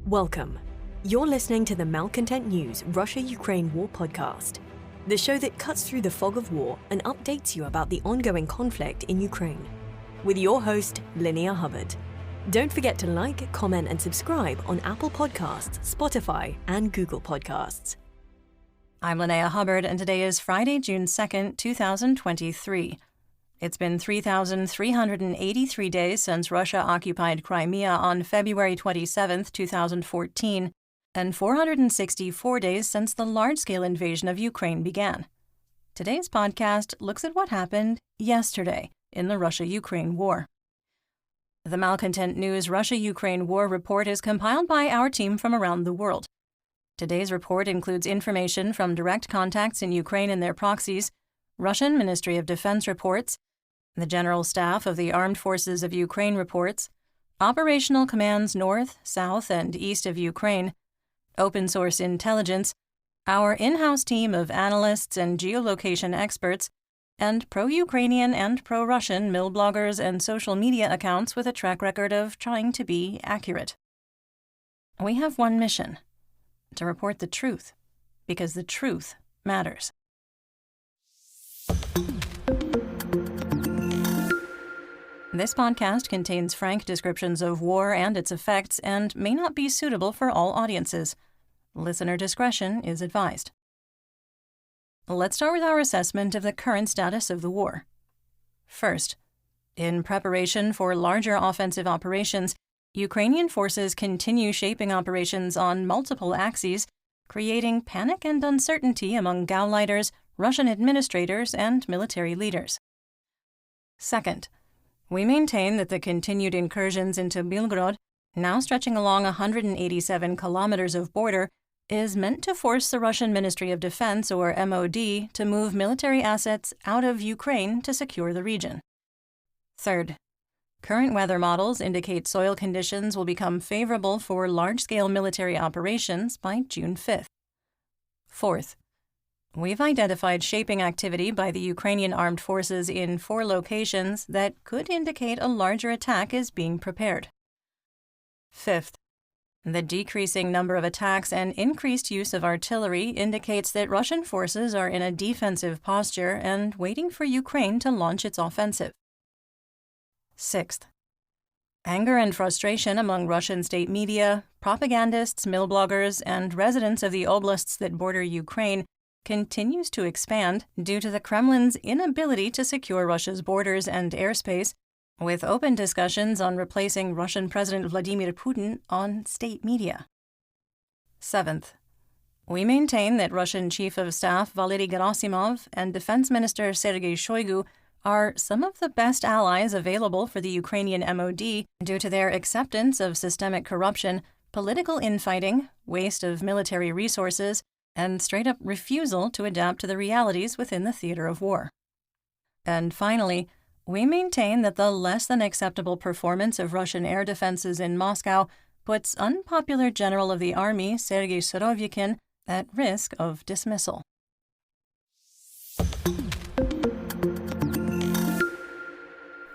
Welcome. You're listening to the Malcontent News Russia-Ukraine War podcast, the show that cuts through the fog of war and updates you about the ongoing conflict in Ukraine. With your host, Linnea Hubbard. Don't forget to like, comment, and subscribe on Apple Podcasts, Spotify, and Google Podcasts. I'm Linnea Hubbard, and today is Friday, June 2nd, 2023. It's been 3,383 days since Russia occupied Crimea on February 27, 2014, and 464 days since the large-scale invasion of Ukraine began. Today's podcast looks at what happened yesterday in the Russia-Ukraine war. The Malcontent News Russia-Ukraine War report is compiled by our team from around the world. Today's report includes information from direct contacts in Ukraine and their proxies, Russian Ministry of Defense reports, the General Staff of the Armed Forces of Ukraine reports, operational commands north, south, and east of Ukraine, open-source intelligence, our in-house team of analysts and geolocation experts, and pro-Ukrainian and pro-Russian mill bloggers and social media accounts with a track record of trying to be accurate. We have one mission: to report the truth, because the truth matters. This podcast contains frank descriptions of war and its effects and may not be suitable for all audiences. Listener discretion is advised. Let's start with our assessment of the current status of the war. First, in preparation for larger offensive operations, Ukrainian forces continue shaping operations on multiple axes, creating panic and uncertainty among Gauleiters, Russian administrators, and military leaders. Second, we maintain that the continued incursions into Belgorod, now stretching along 187 kilometers of border, is meant to force the Russian Ministry of Defense, or MOD, to move military assets out of Ukraine to secure the region. Third, current weather models indicate soil conditions will become favorable for large-scale military operations by June 5th. Fourth, we've identified shaping activity by the Ukrainian armed forces in 4 locations that could indicate a larger attack is being prepared. Fifth, the decreasing number of attacks and increased use of artillery indicates that Russian forces are in a defensive posture and waiting for Ukraine to launch its offensive. Sixth, anger and frustration among Russian state media, propagandists, mill bloggers, and residents of the oblasts that border Ukraine continues to expand due to the Kremlin's inability to secure Russia's borders and airspace, with open discussions on replacing Russian President Vladimir Putin on state media. Seventh, we maintain that Russian Chief of Staff Valery Gerasimov and Defense Minister Sergei Shoigu are some of the best allies available for the Ukrainian MOD due to their acceptance of systemic corruption, political infighting, waste of military resources, and straight-up refusal to adapt to the realities within the theater of war. And finally, we maintain that the less-than-acceptable performance of Russian air defenses in Moscow puts unpopular General of the Army Sergei Surovikin at risk of dismissal.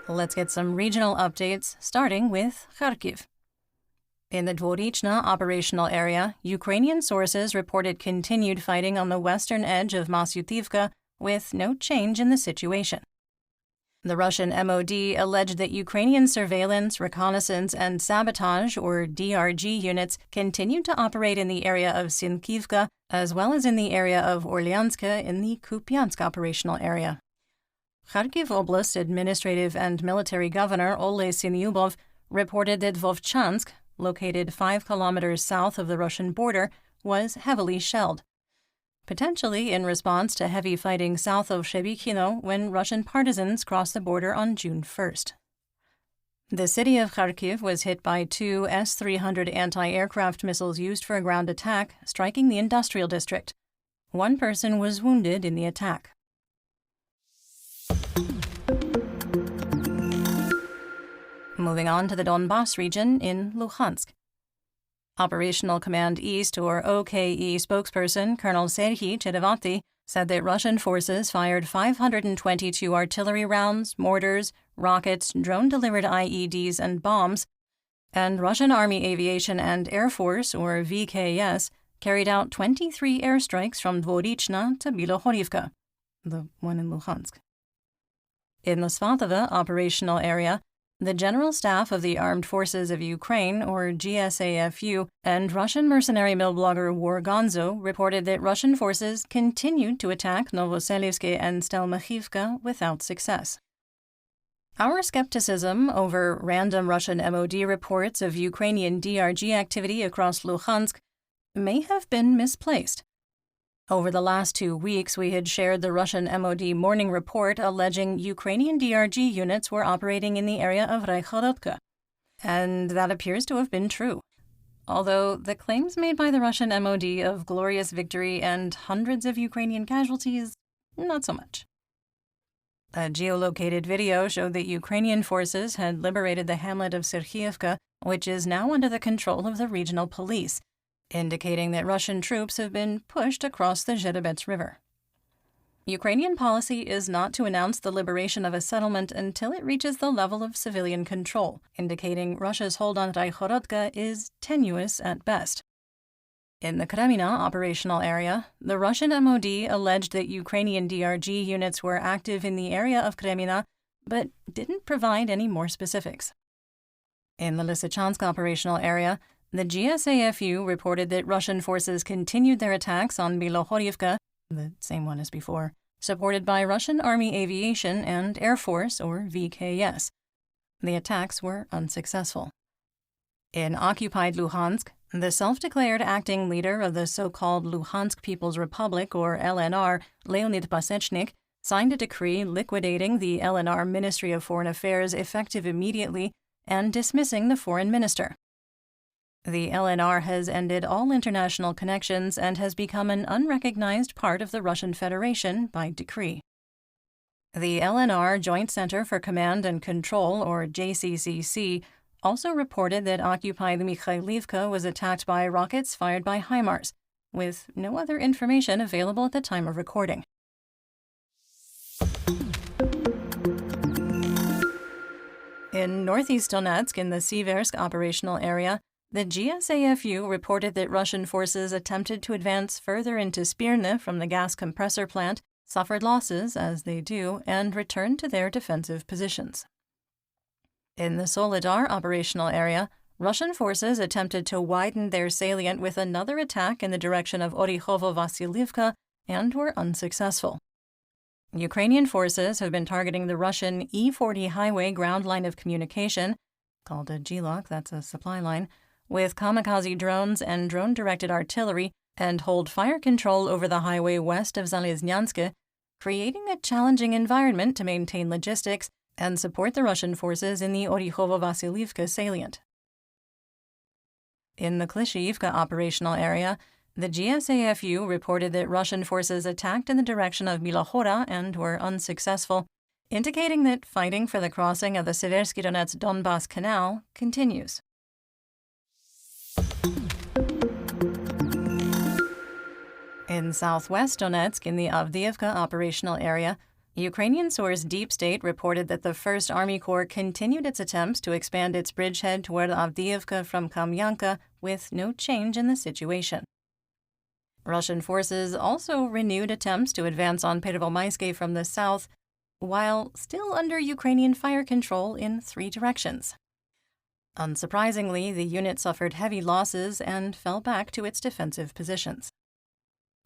Let's get some regional updates, starting with Kharkiv. In the Dvorichna operational area, Ukrainian sources reported continued fighting on the western edge of Masyutivka, with no change in the situation. The Russian MOD alleged that Ukrainian surveillance, reconnaissance, and sabotage, or DRG units, continued to operate in the area of Sinkivka, as well as in the area of Orlyanska in the Kupiansk operational area. Kharkiv Oblast Administrative and Military Governor Oleh Sinyubov reported that Vovchansk, located 5 kilometers south of the Russian border, was heavily shelled, potentially in response to heavy fighting south of Shebykhino when Russian partisans crossed the border on June 1st. The city of Kharkiv was hit by 2 S-300 anti-aircraft missiles used for a ground attack, striking the industrial district. 1 person was wounded in the attack. Moving on to the Donbas region in Luhansk. Operational Command East, or OKE spokesperson Colonel Serhiy Cherevati, said that Russian forces fired 522 artillery rounds, mortars, rockets, drone-delivered IEDs, and bombs, and Russian Army Aviation and Air Force, or VKS, carried out 23 airstrikes from Dvorichna to Bilohorivka, the one in Luhansk. In the Svatove operational area, the General Staff of the Armed Forces of Ukraine, or GSAFU, and Russian mercenary mill blogger War Gonzo reported that Russian forces continued to attack Novoselivske and Stelmachivka without success. Our skepticism over random Russian MOD reports of Ukrainian DRG activity across Luhansk may have been misplaced. Over the last 2 weeks, we had shared the Russian MOD morning report alleging Ukrainian DRG units were operating in the area of Raihorodka, and that appears to have been true. Although the claims made by the Russian MOD of glorious victory and hundreds of Ukrainian casualties, not so much. A geolocated video showed that Ukrainian forces had liberated the hamlet of Serhievka, which is now under the control of the regional police, indicating that Russian troops have been pushed across the Zherebets River. Ukrainian policy is not to announce the liberation of a settlement until it reaches the level of civilian control, indicating Russia's hold on Raihorodka is tenuous at best. In the Kremina operational area, the Russian MOD alleged that Ukrainian DRG units were active in the area of Kremina, but didn't provide any more specifics. In the Lysychansk operational area, the GSAFU reported that Russian forces continued their attacks on Bilohorivka, the same one as before, supported by Russian Army Aviation and Air Force, or VKS. The attacks were unsuccessful. In occupied Luhansk, the self-declared acting leader of the so-called Luhansk People's Republic, or LNR, Leonid Pasechnik, signed a decree liquidating the LNR Ministry of Foreign Affairs effective immediately and dismissing the foreign minister. The LNR has ended all international connections and has become an unrecognized part of the Russian Federation by decree. The LNR Joint Center for Command and Control, or JCCC, also reported that occupied Mikhailivka was attacked by rockets fired by HIMARS, with no other information available at the time of recording. In northeast Donetsk, in the Siversk operational area, the GSAFU reported that Russian forces attempted to advance further into Spirne from the gas compressor plant, suffered losses, as they do, and returned to their defensive positions. In the Soledar operational area, Russian forces attempted to widen their salient with another attack in the direction of Orikhovo-Vasilivka and were unsuccessful. Ukrainian forces have been targeting the Russian E-40 highway ground line of communication, called a GLOC, that's a supply line, with kamikaze drones and drone-directed artillery, and hold fire control over the highway west of Zalesnyansk, creating a challenging environment to maintain logistics and support the Russian forces in the Orikhovo-Vasilivka salient. In the Klishchiivka operational area, the GSAFU reported that Russian forces attacked in the direction of Bilohora and were unsuccessful, indicating that fighting for the crossing of the Seversky Donets-Donbass Canal continues. In southwest Donetsk, in the Avdiivka operational area, Ukrainian source Deep State reported that the 1st Army Corps continued its attempts to expand its bridgehead toward Avdiivka from Kamyanka with no change in the situation. Russian forces also renewed attempts to advance on Pervomaiske from the south, while still under Ukrainian fire control in 3 directions. Unsurprisingly, the unit suffered heavy losses and fell back to its defensive positions.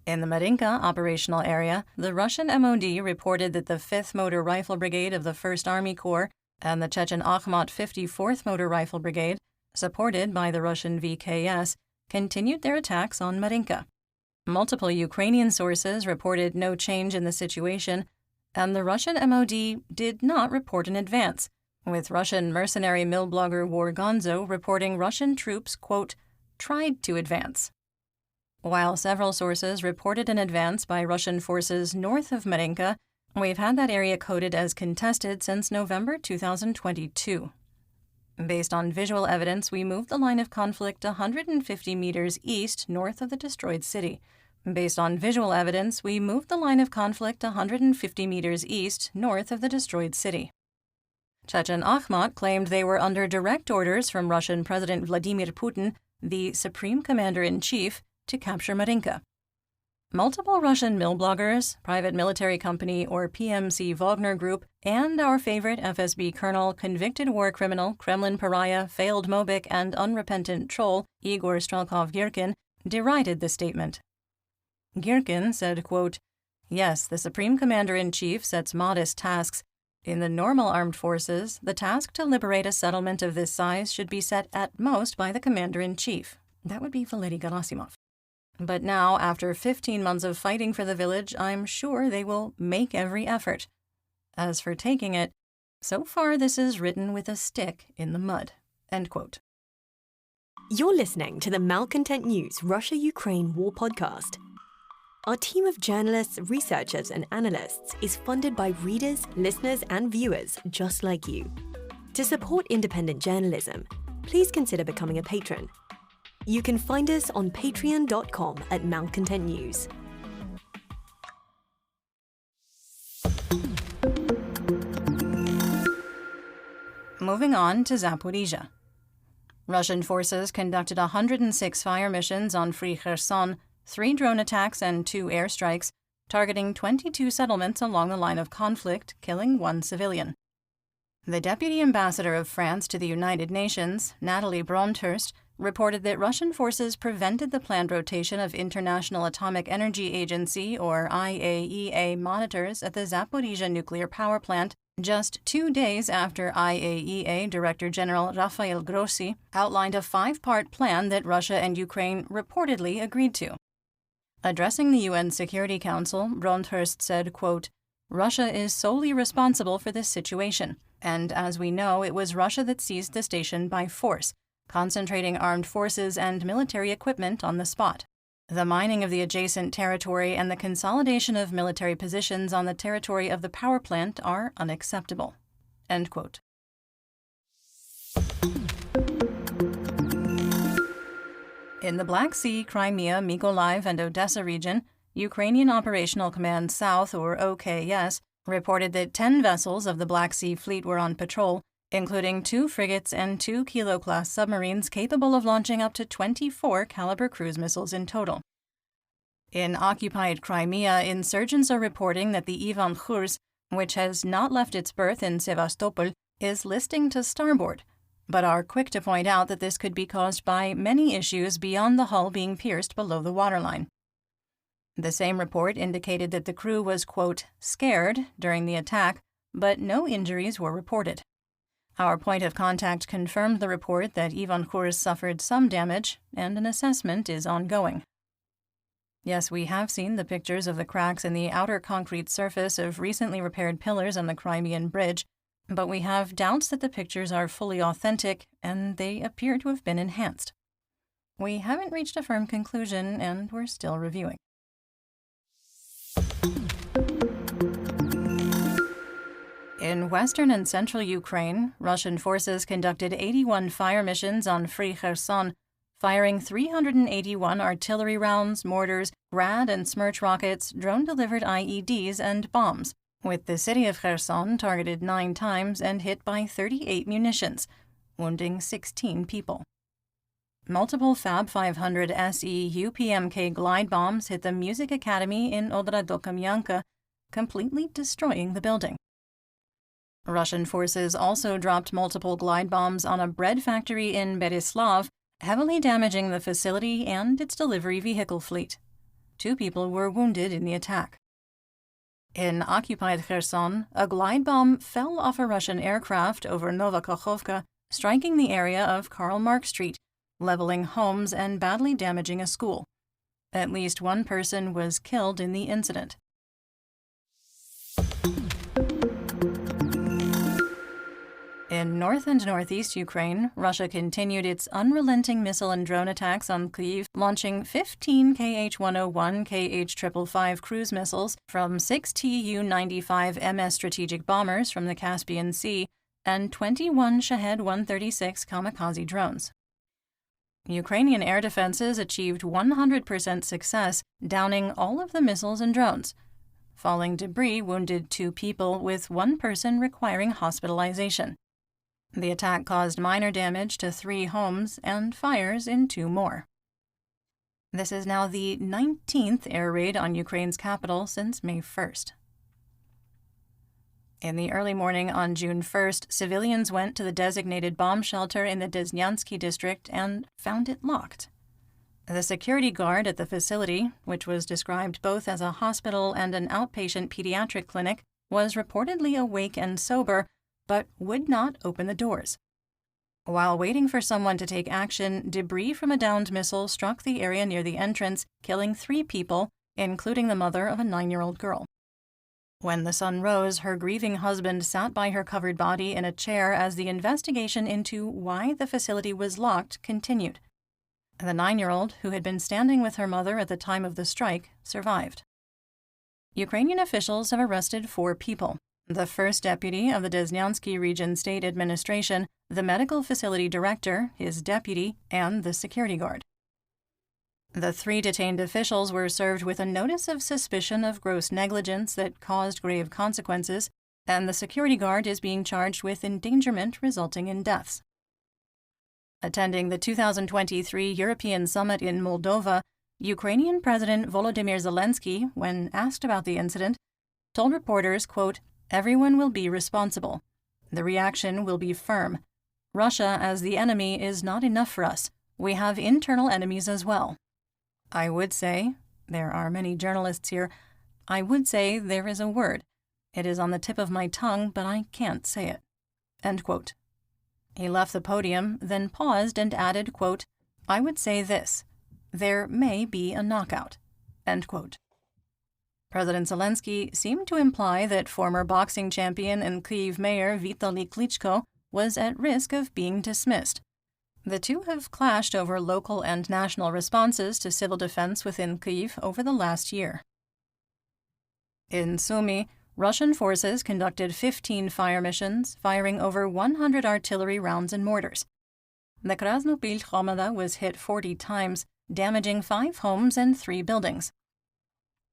In the Marinka operational area, the Russian MOD reported that the 5th Motor Rifle Brigade of the 1st Army Corps and the Chechen Akhmat 54th Motor Rifle Brigade, supported by the Russian VKS, continued their attacks on Marinka. Multiple Ukrainian sources reported no change in the situation, and the Russian MOD did not report an advance, with Russian mercenary mill blogger War Gonzo reporting Russian troops, quote, tried to advance. While several sources reported an advance by Russian forces north of Marinka, we've had that area coded as contested since November 2022. Based on visual evidence, we moved the line of conflict 150 meters east north of the destroyed city. Based on visual evidence, we moved the line of conflict 150 meters east north of the destroyed city. Chechen Akhmat claimed they were under direct orders from Russian President Vladimir Putin, the Supreme Commander-in-Chief, to capture Marinka. Multiple Russian mill bloggers, private military company or PMC Wagner Group, and our favorite FSB colonel, convicted war criminal, Kremlin pariah, failed Mobik, and unrepentant troll Igor Strelkov-Girkin derided the statement. Girkin said, quote, "Yes, the Supreme Commander-in-Chief sets modest tasks. In the normal armed forces, the task to liberate a settlement of this size should be set at most by the Commander-in-Chief. That would be Valery Gerasimov. But now, after 15 months of fighting for the village, I'm sure they will make every effort. As for taking it, so far this is written with a stick in the mud." End quote. You're listening to the Malcontent News Russia-Ukraine War Podcast. Our team of journalists, researchers, and analysts is funded by readers, listeners, and viewers just like you. To support independent journalism, please consider becoming a patron. You can find us on patreon.com/Malcontent News. Moving on to Zaporizhia. Russian forces conducted 106 fire missions on Free Kherson, 3 drone attacks and 2 airstrikes, targeting 22 settlements along the line of conflict, killing 1 civilian. The Deputy Ambassador of France to the United Nations, Nathalie Bronthurst, reported that Russian forces prevented the planned rotation of International Atomic Energy Agency, or IAEA, monitors at the Zaporizhia nuclear power plant just 2 days after IAEA Director General Rafael Grossi outlined a 5-part plan that Russia and Ukraine reportedly agreed to. Addressing the UN Security Council, Bronthurst said, quote, "Russia is solely responsible for this situation, and as we know, it was Russia that seized the station by force, concentrating armed forces and military equipment on the spot. The mining of the adjacent territory and the consolidation of military positions on the territory of the power plant are unacceptable." End quote. In the Black Sea, Crimea, Mykolaiv, and Odessa region, Ukrainian Operational Command South, or OKS, reported that 10 vessels of the Black Sea Fleet were on patrol, including 2 frigates and 2 Kilo-class submarines capable of launching up to 24 caliber cruise missiles in total. In occupied Crimea, insurgents are reporting that the Ivan Khurs, which has not left its berth in Sevastopol, is listing to starboard, but are quick to point out that this could be caused by many issues beyond the hull being pierced below the waterline. The same report indicated that the crew was, quote, "scared" during the attack, but no injuries were reported. Our point of contact confirmed the report that Ivan Khurs suffered some damage, and an assessment is ongoing. Yes, we have seen the pictures of the cracks in the outer concrete surface of recently repaired pillars on the Crimean Bridge, but we have doubts that the pictures are fully authentic, and they appear to have been enhanced. We haven't reached a firm conclusion, and we're still reviewing. In western and central Ukraine, Russian forces conducted 81 fire missions on Free Kherson, firing 381 artillery rounds, mortars, Grad and Smerch rockets, drone-delivered IEDs, and bombs, with the city of Kherson targeted 9 times and hit by 38 munitions, wounding 16 people. Multiple Fab 500 SE UPMK glide bombs hit the Music Academy in Odra-do-Kamyanka, completely destroying the building. Russian forces also dropped multiple glide bombs on a bread factory in Berislav, heavily damaging the facility and its delivery vehicle fleet. 2 people were wounded in the attack. In occupied Kherson, a glide bomb fell off a Russian aircraft over Novakhovka, striking the area of Karl Marx Street, leveling homes and badly damaging a school. At least 1 person was killed in the incident. In north and northeast Ukraine, Russia continued its unrelenting missile and drone attacks on Kyiv, launching 15 Kh-101, Kh-555 cruise missiles from 6 Tu-95 MS strategic bombers from the Caspian Sea and 21 Shahed-136 kamikaze drones. Ukrainian air defenses achieved 100% success, downing all of the missiles and drones. Falling debris wounded 2 people, with 1 person requiring hospitalization. The attack caused minor damage to 3 homes and fires in 2 more. This is now the 19th air raid on Ukraine's capital since May 1st. In the early morning on June 1st, civilians went to the designated bomb shelter in the Desnyansky district and found it locked. The security guard at the facility, which was described both as a hospital and an outpatient pediatric clinic, was reportedly awake and sober, but would not open the doors. While waiting for someone to take action, debris from a downed missile struck the area near the entrance, killing 3 people, including the mother of a 9-year-old girl. When the sun rose, her grieving husband sat by her covered body in a chair as the investigation into why the facility was locked continued. The 9-year-old, who had been standing with her mother at the time of the strike, survived. Ukrainian officials have arrested 4 people: the first deputy of the Desnyansky Region State Administration, the medical facility director, his deputy, and the security guard. The 3 detained officials were served with a notice of suspicion of gross negligence that caused grave consequences, and the security guard is being charged with endangerment resulting in deaths. Attending the 2023 European Summit in Moldova, Ukrainian President Volodymyr Zelensky, when asked about the incident, told reporters, quote, "Everyone will be responsible. The reaction will be firm. Russia as the enemy is not enough for us. We have internal enemies as well. I would say, there are many journalists here, I would say there is a word. It is on the tip of my tongue, but I can't say it." End quote. He left the podium, then paused and added, quote, "I would say this. There may be a knockout." End quote. President Zelensky seemed to imply that former boxing champion and Kyiv mayor Vitaly Klitschko was at risk of being dismissed. The 2 have clashed over local and national responses to civil defense within Kyiv over the last year. In Sumy, Russian forces conducted 15 fire missions, firing over 100 artillery rounds and mortars. The Krasnopil Hromada was hit 40 times, damaging 5 homes and 3 buildings.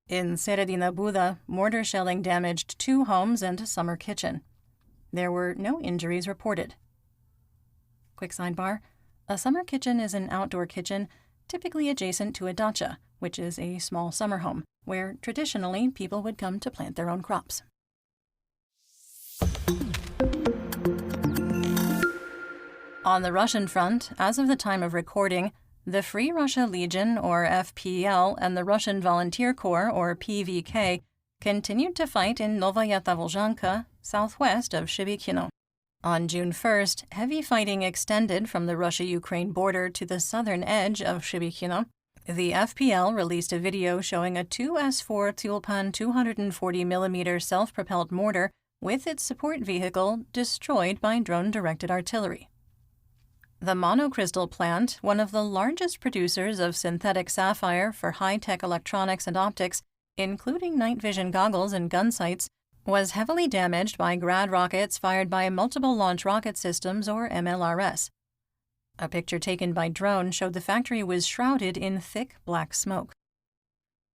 In Seredina Buda, mortar shelling damaged 2 homes and a summer kitchen. There were no injuries reported. Quick sidebar: a summer kitchen is an outdoor kitchen typically adjacent to a dacha, which is a small summer home, where traditionally people would come to plant their own crops. On the Russian front, as of the time of recording, the Free Russia Legion, or FPL, and the Russian Volunteer Corps, or PVK, continued to fight in Novaya Tavolzhanka, southwest of Shebekino. On June 1st, heavy fighting extended from the Russia-Ukraine border to the southern edge of Shebekino. The FPL released a video showing a 2S4 Tulpan 240mm self-propelled mortar with its support vehicle destroyed by drone-directed artillery. The monocrystal plant, one of the largest producers of synthetic sapphire for high-tech electronics and optics, including night vision goggles and gun sights, was heavily damaged by Grad rockets fired by Multiple Launch Rocket Systems, or MLRS. A picture taken by drone showed the factory was shrouded in thick black smoke.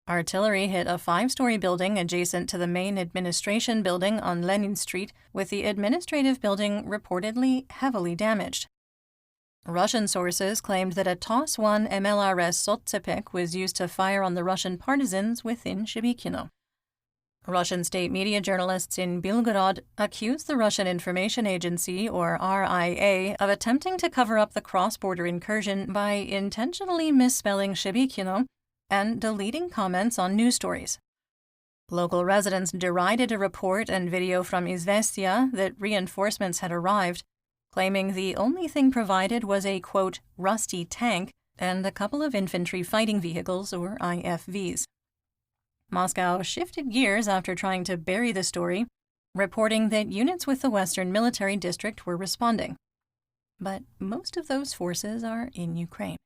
Artillery hit a 5-story building adjacent to the main administration building on Lenin Street, with the administrative building reportedly heavily damaged. Russian sources claimed that a TOS-1 MLRS Sotsepek was used to fire on the Russian partisans within Shebekino. Russian state media journalists in Belgorod accused the Russian Information Agency, or RIA, of attempting to cover up the cross-border incursion by intentionally misspelling Shebekino and deleting comments on news stories. Local residents derided a report and video from Izvestia that reinforcements had arrived, claiming the only thing provided was a, quote, rusty tank and a couple of infantry fighting vehicles, or IFVs. Moscow shifted gears after trying to bury the story, reporting that units with the Western Military District were responding. But most of those forces are in Ukraine.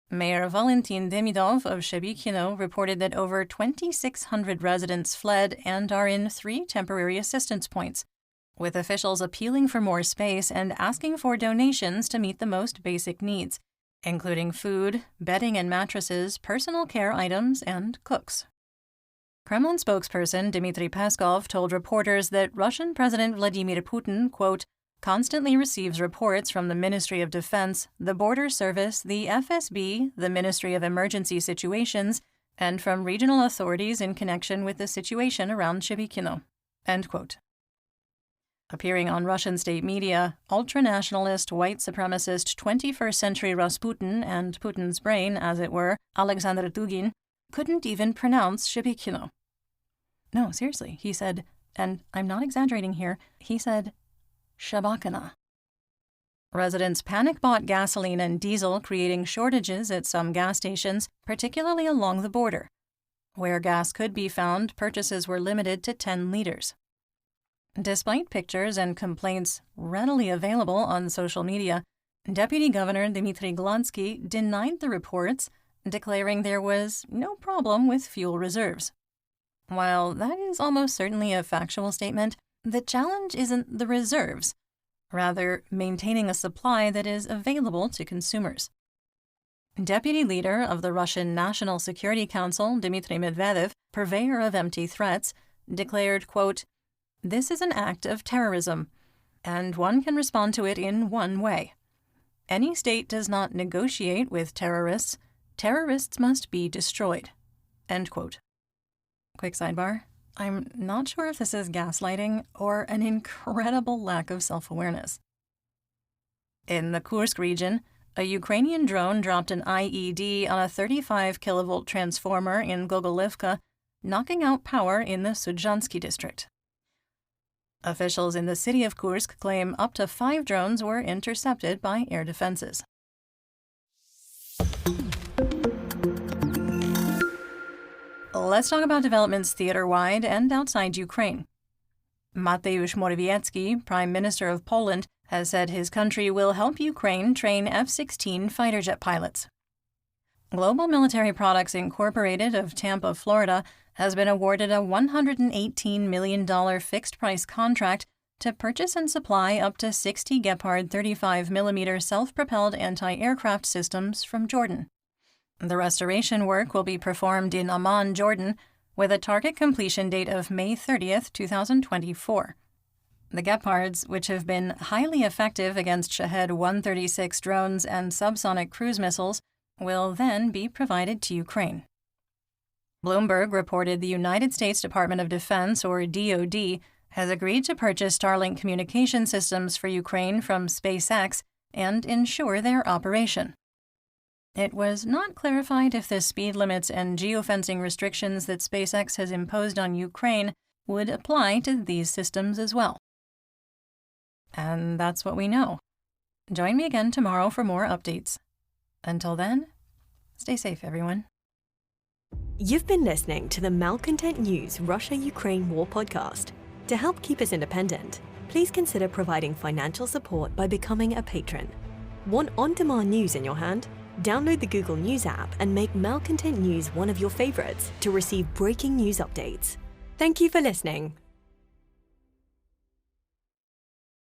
Mayor Valentin Demidov of Shebekino reported that over 2,600 residents fled and are in 3 temporary assistance points, with officials appealing for more space and asking for donations to meet the most basic needs, including food, bedding and mattresses, personal care items, and cooks. Kremlin spokesperson Dmitry Peskov told reporters that Russian President Vladimir Putin, quote, constantly receives reports from the Ministry of Defense, the Border Service, the FSB, the Ministry of Emergency Situations, and from regional authorities in connection with the situation around Shebekino, end quote. Appearing on Russian state media, ultranationalist, white supremacist 21st century Rasputin and Putin's brain, as it were, Alexander Dugin, couldn't even pronounce Shebekino. No, seriously, he said, and I'm not exaggerating here, he said, Shabakana. Residents panic-bought gasoline and diesel, creating shortages at some gas stations, particularly along the border. Where gas could be found, purchases were limited to 10 liters. Despite pictures and complaints readily available on social media, Deputy Governor Dmitry Gladsky denied the reports, declaring there was no problem with fuel reserves. While that is almost certainly a factual statement, the challenge isn't the reserves, rather maintaining a supply that is available to consumers. Deputy leader of the Russian National Security Council, Dmitry Medvedev, purveyor of empty threats, declared, quote, this is an act of terrorism, and one can respond to it in one way. Any state does not negotiate with terrorists. Terrorists must be destroyed, end quote. Quick sidebar. I'm not sure if this is gaslighting or an incredible lack of self-awareness. In the Kursk region, a Ukrainian drone dropped an IED on a 35-kilovolt transformer in Gogolivka, knocking out power in the Sudzhansky district. Officials in the city of Kursk claim up to 5 drones were intercepted by air defenses. Let's talk about developments theater-wide and outside Ukraine. Mateusz Morawiecki, Prime Minister of Poland, has said his country will help Ukraine train F-16 fighter jet pilots. Global Military Products Incorporated of Tampa, Florida, has been awarded a $118 million fixed-price contract to purchase and supply up to 60 Gepard 35mm self-propelled anti-aircraft systems from Jordan. The restoration work will be performed in Amman, Jordan, with a target completion date of May 30th, 2024. The Gepards, which have been highly effective against Shahed 136 drones and subsonic cruise missiles, will then be provided to Ukraine. Bloomberg reported the United States Department of Defense, or DoD, has agreed to purchase Starlink communication systems for Ukraine from SpaceX and ensure their operation. It was not clarified if the speed limits and geofencing restrictions that SpaceX has imposed on Ukraine would apply to these systems as well. And that's what we know. Join me again tomorrow for more updates. Until then, stay safe, everyone. You've been listening to the Malcontent News Russia-Ukraine War podcast. To help keep us independent, please consider providing financial support by becoming a patron. Want on-demand news in your hand? Download the Google News app and make Malcontent News one of your favorites to receive breaking news updates. Thank you for listening.